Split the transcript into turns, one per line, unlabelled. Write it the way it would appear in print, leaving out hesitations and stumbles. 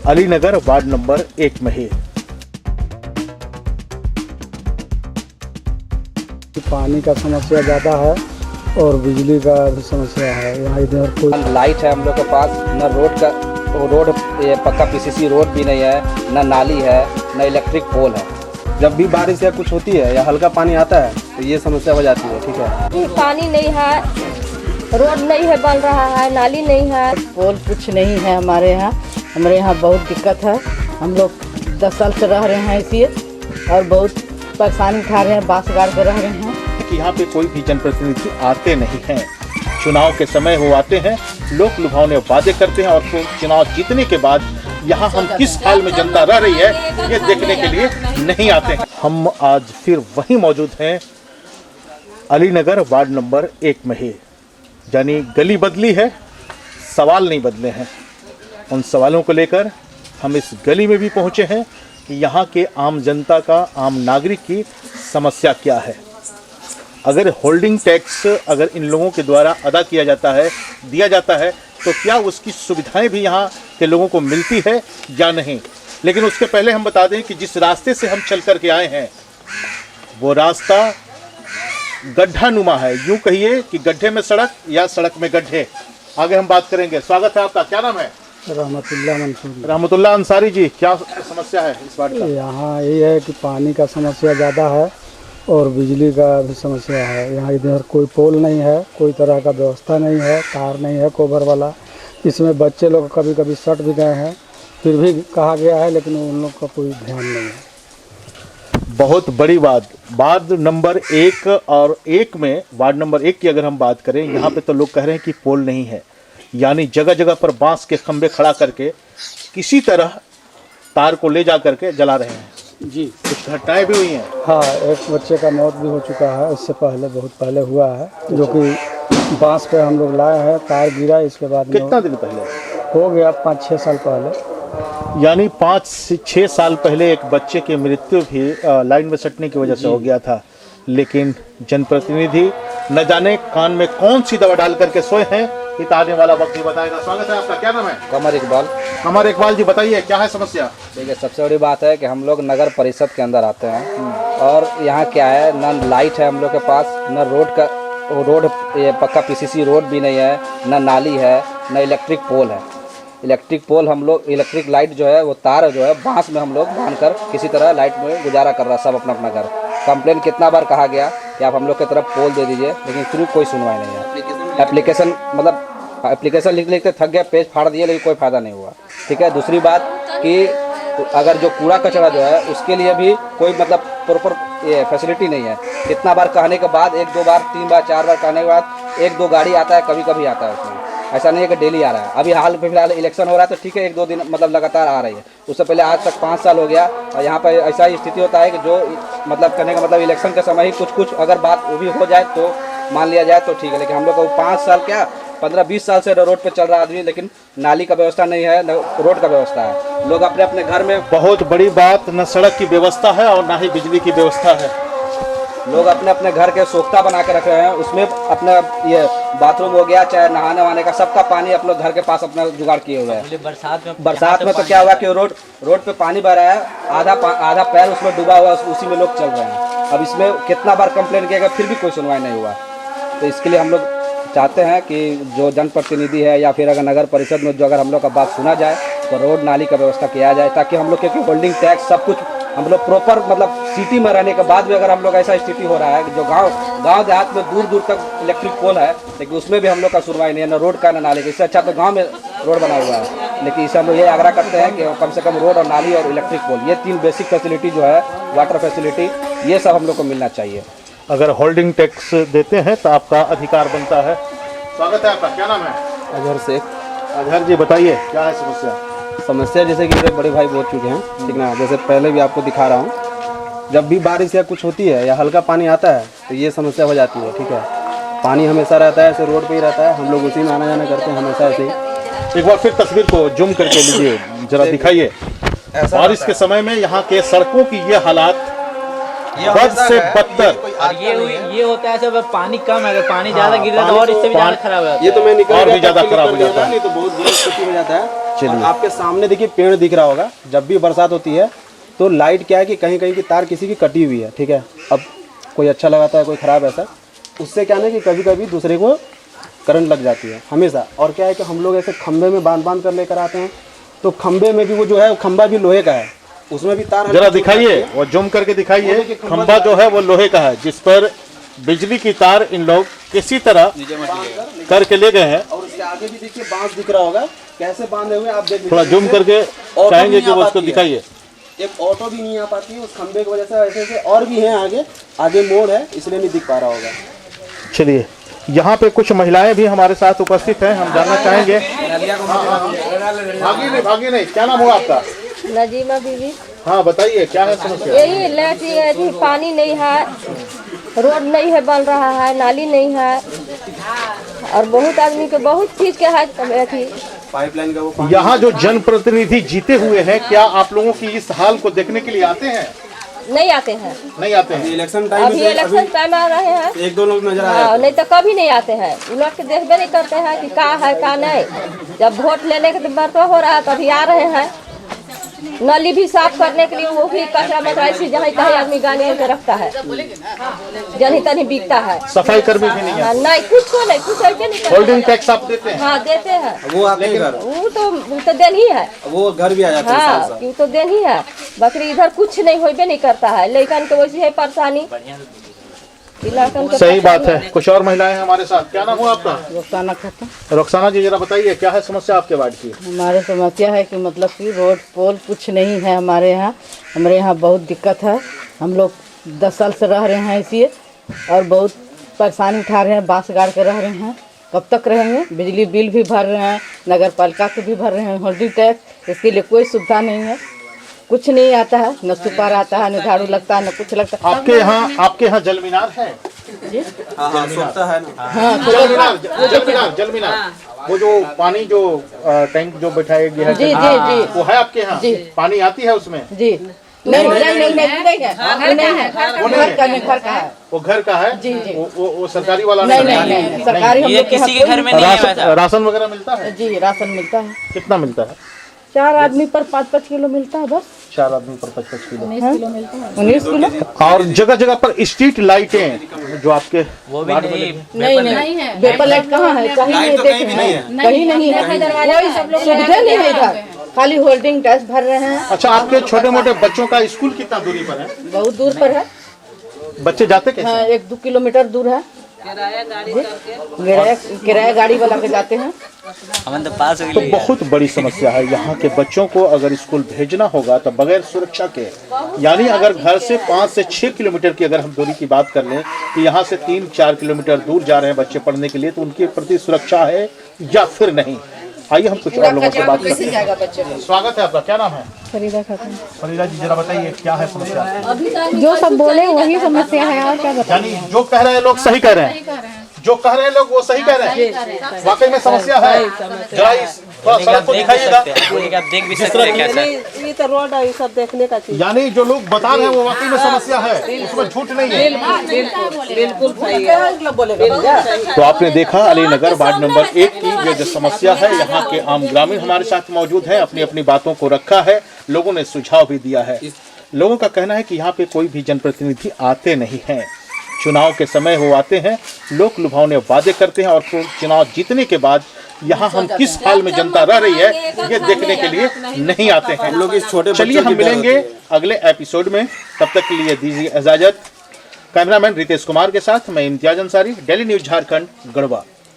Alinagar ward number 1 में ही।
पानी का समस्या ज़्यादा है और बिजली का भी समस्या है। यहाँ इधर कोई
लाइट है हम लोग के पास, न रोड ये पक्का पीसीसी रोड भी नहीं है, न नाली है, न इलेक्ट्रिक पोल है।
जब भी बारिश या कुछ होती है या हल्का पानी आता है तो ये समस्या हो जाती है। ठीक है,
पानी नहीं है, रोड नहीं है, बन रहा है, नाली नहीं है,
पोल कुछ नहीं है हमारे यहाँ बहुत दिक्कत है। हम लोग 10 साल से रह रहे हैं इसी और बहुत परेशानी उठा रहे हैं, बांस गाड़ कर रह रहे हैं।
कि यहाँ पे कोई भी जनप्रतिनिधि आते नहीं हैं। चुनाव के समय वो आते हैं, लोक लुभावने वादे करते हैं और फिर चुनाव जीतने के बाद यहाँ हम किस हाल में जनता रह रही है ये देखने के लिए नहीं आते हैं। हम आज फिर वहीं मौजूद हैं अलीनगर वार्ड नंबर 1 में ही। यानी गली बदली है, सवाल नहीं बदले हैं। उन सवालों को लेकर हम इस गली में भी पहुँचे हैं कि यहाँ के आम जनता का, आम नागरिक की समस्या क्या है। अगर होल्डिंग टैक्स अगर इन लोगों के द्वारा अदा किया जाता है, दिया जाता है, तो क्या उसकी सुविधाएं भी यहाँ के लोगों को मिलती है या नहीं। लेकिन उसके पहले हम बता दें कि जिस रास्ते से हम चल कर के आए हैं वो रास्ता गड्ढा नुमा है। यूँ कहिए कि गड्ढे में सड़क या सड़क में गड्ढे। आगे हम बात करेंगे। स्वागत है आपका, क्या नाम है? रहमतुल्लाह अंसारी जी, क्या समस्या है इस वार्ड का?
यहाँ ये है कि पानी का समस्या ज़्यादा है और बिजली का भी समस्या है। यहाँ इधर कोई पोल नहीं है, कोई तरह का व्यवस्था नहीं है, तार नहीं है कोबर वाला। इसमें बच्चे लोग कभी कभी सट भी गए हैं, फिर भी कहा गया है, लेकिन उन लोग का कोई ध्यान नहीं है।
बहुत बड़ी बात, वार्ड नंबर 1 और 1 में, वार्ड नंबर 1 की अगर हम बात करें, यहाँ पे तो लोग कह रहे हैं कि पोल नहीं है। यानी जगह जगह पर बांस के खंभे खड़ा करके किसी तरह तार को ले जा करके जला रहे हैं जी। कुछ घटनाएं भी हुई हैं।
हाँ, एक बच्चे का मौत भी हो चुका है, इससे पहले बहुत पहले हुआ है, जो कि बांस पे हम लोग लाए हैं, तार गिरा। इसके बाद
कितना दिन पहले
हो गया? 5-6 साल पहले।
यानी 5 से 6 साल पहले एक बच्चे की मृत्यु भी लाइन में सटने की वजह से हो गया था। लेकिन जनप्रतिनिधि न जाने कान में कौन सी दवा डाल करके सोए हैं, ये आने वाला वक्त ही बताएगा। स्वागत है आपका, क्या नाम है?
कमर इकबाल।
कमर इकबाल जी, बताइए क्या है समस्या?
देखिए, सबसे बड़ी बात है कि हम लोग नगर परिषद के अंदर आते हैं और यहाँ क्या है, न लाइट है हम लोग के पास, न रोड ये पक्का पीसीसी रोड भी नहीं है, न नाली है, न इलेक्ट्रिक पोल है। इलेक्ट्रिक पोल हम लोग, इलेक्ट्रिक लाइट जो है वो तार जो है बांस में हम लोग बांध कर किसी तरह लाइट में गुजारा कर रहा सब अपना अपना घर। कंप्लेन कितना बार कहा गया कि आप हम लोग की तरफ पोल दे दीजिए, लेकिन फिर कोई सुनवाई नहीं है। एप्लीकेशन मतलब एप्लीकेशन लिखते थक गया, पेज फाड़ दिए, लेकिन कोई फ़ायदा नहीं हुआ। ठीक है। दूसरी बात कि अगर जो कूड़ा कचरा जो है उसके लिए भी कोई मतलब प्रॉपर ये फैसिलिटी नहीं है। कितना बार कहने के बाद, 1-2 बार 3 बार 4 बार कहने के बाद 1-2 गाड़ी आता है, कभी कभी आता है उसमें। ऐसा नहीं है कि डेली आ रहा है। अभी हाल फिलहाल इलेक्शन हो रहा है तो ठीक है, 1-2 दिन मतलब लगातार आ रही है। उससे पहले आज तक 5 साल हो गया और यहाँ पर ऐसा ही स्थिति होता है कि जो मतलब कहने का मतलब इलेक्शन के समय ही कुछ अगर बात वो भी हो जाए तो मान लिया जाए तो ठीक है। लेकिन हम लोग को 5 साल क्या 15-20 साल से रोड पे चल रहा आदमी, लेकिन नाली का व्यवस्था नहीं है, न रोड का व्यवस्था है। लोग अपने अपने घर में,
बहुत बड़ी बात, न सड़क की व्यवस्था है और ना ही बिजली की व्यवस्था है।
लोग अपने अपने घर के सोख्ता बना के रख रहे हैं, उसमें अपना ये बाथरूम हो गया, चाहे नहाने वहाने का, सबका पानी अपने घर के पास अपना जुगाड़ किए हुए हैं। बरसात में तो क्या हुआ कि रोड पे पानी बह रहा है, आधा पैर उसमें डूबा हुआ, उसी में लोग चल रहे हैं। अब इसमें कितना बार कंप्लेन किया गया, फिर भी कोई सुनवाई नहीं हुआ। तो इसके लिए हम लोग चाहते हैं कि जो जनप्रतिनिधि है या फिर अगर नगर परिषद में जो अगर हम लोग का बात सुना जाए तो रोड नाली का व्यवस्था किया जाए, ताकि हम लोग क्योंकि होल्डिंग टैक्स सब कुछ हम लोग प्रॉपर मतलब सिटी में रहने के बाद भी अगर हम लोग ऐसा स्थिति हो रहा है कि जो गांव देहात में दूर दूर तक इलेक्ट्रिक पोल है, लेकिन उसमें भी हम लोग का सुनवाई नहीं है, न रोड का न नाली का। इससे अच्छा तो गाँव में रोड बना हुआ है। लेकिन इससे हम लोग ये आग्रह करते हैं कि कम से कम रोड और नाली और इलेक्ट्रिक पोल, ये 3 बेसिक फैसिलिटी जो है, वाटर फैसिलिटी, ये सब हम लोग को मिलना चाहिए।
अगर होल्डिंग टैक्स देते हैं तो आपका अधिकार बनता है। स्वागत है आपका, क्या नाम है?
अजहर शेख।
अजहर जी, बताइए क्या है समस्या?
समस्या जैसे कि मेरे बड़े भाई बोल चुके हैं, ठीक ना। जैसे पहले भी आपको दिखा रहा हूँ, जब भी बारिश या कुछ होती है या हल्का पानी आता है तो ये समस्या हो जाती है। ठीक है, पानी हमेशा रहता है, ऐसे रोड पे ही रहता है, हम लोग उसी में आना जाना करते हैं हमेशा ऐसे ही।
एक बार फिर तस्वीर को जूम करके लीजिए, जरा दिखाइए। बारिश के समय में यहाँ के सड़कों की ये हालात बद से बदतर।
ये होता है जब पानी कम है, अगर पानी ज्यादा गिर रहा है तो और इससे भी ज्यादा खराब है।
ये तो मैं निकल
और भी ज्यादा खराब हो जाता है,
नहीं तो बहुत बुरी स्थिति हो जाता है। और आपके सामने देखिए पेड़ दिख रहा होगा, जब भी बरसात होती है तो लाइट क्या है कि कहीं कहीं की तार किसी की कटी हुई है, ठीक है। अब कोई अच्छा लगाता है, कोई ख़राब ऐसा, उससे क्या है कि कभी कभी दूसरे को करंट लग जाती है हमेशा। और क्या है कि हम लोग ऐसे खंबे में बांध कर लेकर आते हैं, तो खंबे में भी वो जो है खंबा भी लोहे का है, उसमें भी तार।
जरा दिखाइए, वो जूम करके दिखाइए। खंबा जो है वो लोहे का है, जिस पर बिजली की तार इन लोग किसी तरह करके ले गए हैं।
और उसके आगे भी देखिए बांस दिख रहा होगा, कैसे बांधे हुए आप देख।
थोड़ा जूम करके चाहेंगे कि वो उसको दिखाइए।
एक ऑटो भी नहीं आ पाती है उस खंबे की वजह से, ऐसे ऐसे और भी हैं आगे मोड़ है, इसलिए नहीं दिख पा रहा होगा।
चलिए, यहाँ पे कुछ महिलाएं भी हमारे साथ उपस्थित हैं, हम जानना चाहेंगे। भागी नहीं, क्या नाम हुआ आपका?
नजीमा बीवी।
हाँ बताइए, क्या है समस्या?
यही लैट्रिन है, पानी नहीं है, रोड नहीं है बन रहा है, नाली नहीं है, और बहुत आदमी के बहुत चीज के है अथी
पाइपलाइन का वो
यहाँ जो जनप्रतिनिधि जीते हुए हैं, क्या आप लोगों की इस हाल को देखने के लिए आते हैं?
नहीं आते हैं।
नहीं आते हैं।
इलेक्शन टाइम
अभी इलेक्शन टाइम आ रहे हैं,
एक दो लोग नजर आए,
नहीं तो कभी नहीं आते हैं। उन लोग के देखबे नहीं करते हैं कि का है का नहीं। जब वोट लेने के बात हो रहा है तभी आ रहे हैं। नली भी साफ करने के लिए वो भी कचरा मचरा जहाँ कहीं आदमी गाने के रखता है, जनी तनी बिकता है।
सफाई कर्मी भी नहीं है?
नहीं, कुछ को नहीं, कुछ ऐसे नहीं।
होल्डिंग टैक्स आप देते हैं?
हाँ देते हैं।
वो आपके घर
वो तो देन ही है,
वो घर भी आ जाते हैं साथ
हाँ
साथ।
वो तो देन ही है। बकरी इधर कुछ नहीं होबे नहीं करता है, लेकिन के वैसी है परेशानी।
सही बात है। कुछ और महिलाएं हैं हमारे साथ। क्या नाम हुआ आपका?
रुखसाना खातून।
रुखसाना जी, जरा बताइए क्या है समस्या आपके वार्ड की?
हमारे समस्या है कि मतलब कि रोड पोल कुछ नहीं है हमारे यहाँ बहुत दिक्कत है। हम लोग 10 साल से रह रहे हैं इसी, और बहुत परेशानी उठा रहे हैं, बांस गाड़ के रह रहे हैं। कब तक रहेंगे? बिजली बिल भी भर रहे हैं, नगर पालिका के भी भर रहे हैं, होल्डिंग टैक्स, इसके लिए कोई सुविधा नहीं है। कुछ नहीं आता है, न सुपार आता है, न झाड़ू लगता है, न कुछ लगता है।
आपके यहाँ जल मीनार है?
हाँ, सोता है ना।
हाँ,
जल मीनार वो जो पानी जो टैंक जो बैठाया गया है,
जी जी जी,
वो है आपके यहाँ?
जी।
पानी आती है उसमें?
जी नहीं है, घर का है।
वो घर का है?
जी जी।
वो सरकारी वाला
नहीं, सरकारी हम
ये
लोग
किसी के घर में नहीं है वैसा।
राशन वगैरह मिलता है?
जी राशन मिलता है।
कितना मिलता है?
4 आदमी पर 5-5 किलो मिलता है बस।
4 आदमी पर 5-5 किलो।
19 किलो।
और जगह जगह पर स्ट्रीट लाइटें जो आपके
वो भी नहीं,
नहीं है। वेपर लाइट कहाँ है? कहीं नहीं, कहीं नहीं है, कोई सुविधा नहीं है इधर, खाली होल्डिंग टैक्स भर रहे हैं।
अच्छा, आपके छोटे मोटे बच्चों का स्कूल कितना दूरी पर है?
बहुत दूर पर है।
बच्चे जाते कैसे?
हाँ, 1-2 किलोमीटर दूर है। किराया गाड़ी वाला के जाते हैं।
तो बहुत बड़ी समस्या है। यहाँ के बच्चों को अगर स्कूल भेजना होगा तो बगैर सुरक्षा के, यानी अगर घर से 5 से 6 किलोमीटर की अगर हम दूरी की बात कर लें कि यहाँ से 3-4 किलोमीटर दूर जा रहे हैं बच्चे पढ़ने के लिए, तो उनके प्रति सुरक्षा है या फिर नहीं? आइए हम कुछ और लोगों से बात करते हैं। स्वागत है आपका, क्या नाम है?
फरीदा खातून।
फरीदा जी, जरा बताइए क्या है समस्या?
जो सब बोले वही समस्या है, और क्या बताएं?
यानी जो कह रहे हैं लोग सही कह रहे हैं, जो कह रहे हैं लोग वो सही कह रहे हैं। वाकई में समस्या है। जरा इस थोड़ा सड़क को दिखाइएगा।
ये तो रोड है, ये सब देखने का चीज।
यानी जो लोग बता रहे हैं वो वाकई में समस्या है, उसमें झूठ नहीं है।
बिल्कुल सही है।
तो आपने देखा अलीनगर वार्ड नंबर 1 की ये जो समस्या है, यहाँ के आम ग्रामीण हमारे साथ मौजूद हैं, अपनी अपनी बातों को रखा है, लोगों ने सुझाव भी दिया है। लोगों का कहना है कि यहाँ पे कोई भी जनप्रतिनिधि आते नहीं हैं। चुनाव के समय वो आते हैं, लोक लुभावने वादे करते हैं, और चुनाव जीतने के बाद यहाँ हम किस हाल में जनता रह रही है ये देखने के लिए नहीं आते हैं लोग। इस छोटे चलिए हम मिलेंगे अगले एपिसोड में, तब तक के लिए दीजिए इजाजत। कैमरामैन रितेश कुमार के साथ मैं इम्तियाज अंसारी, डेली न्यूज झारखंड, गढ़वा।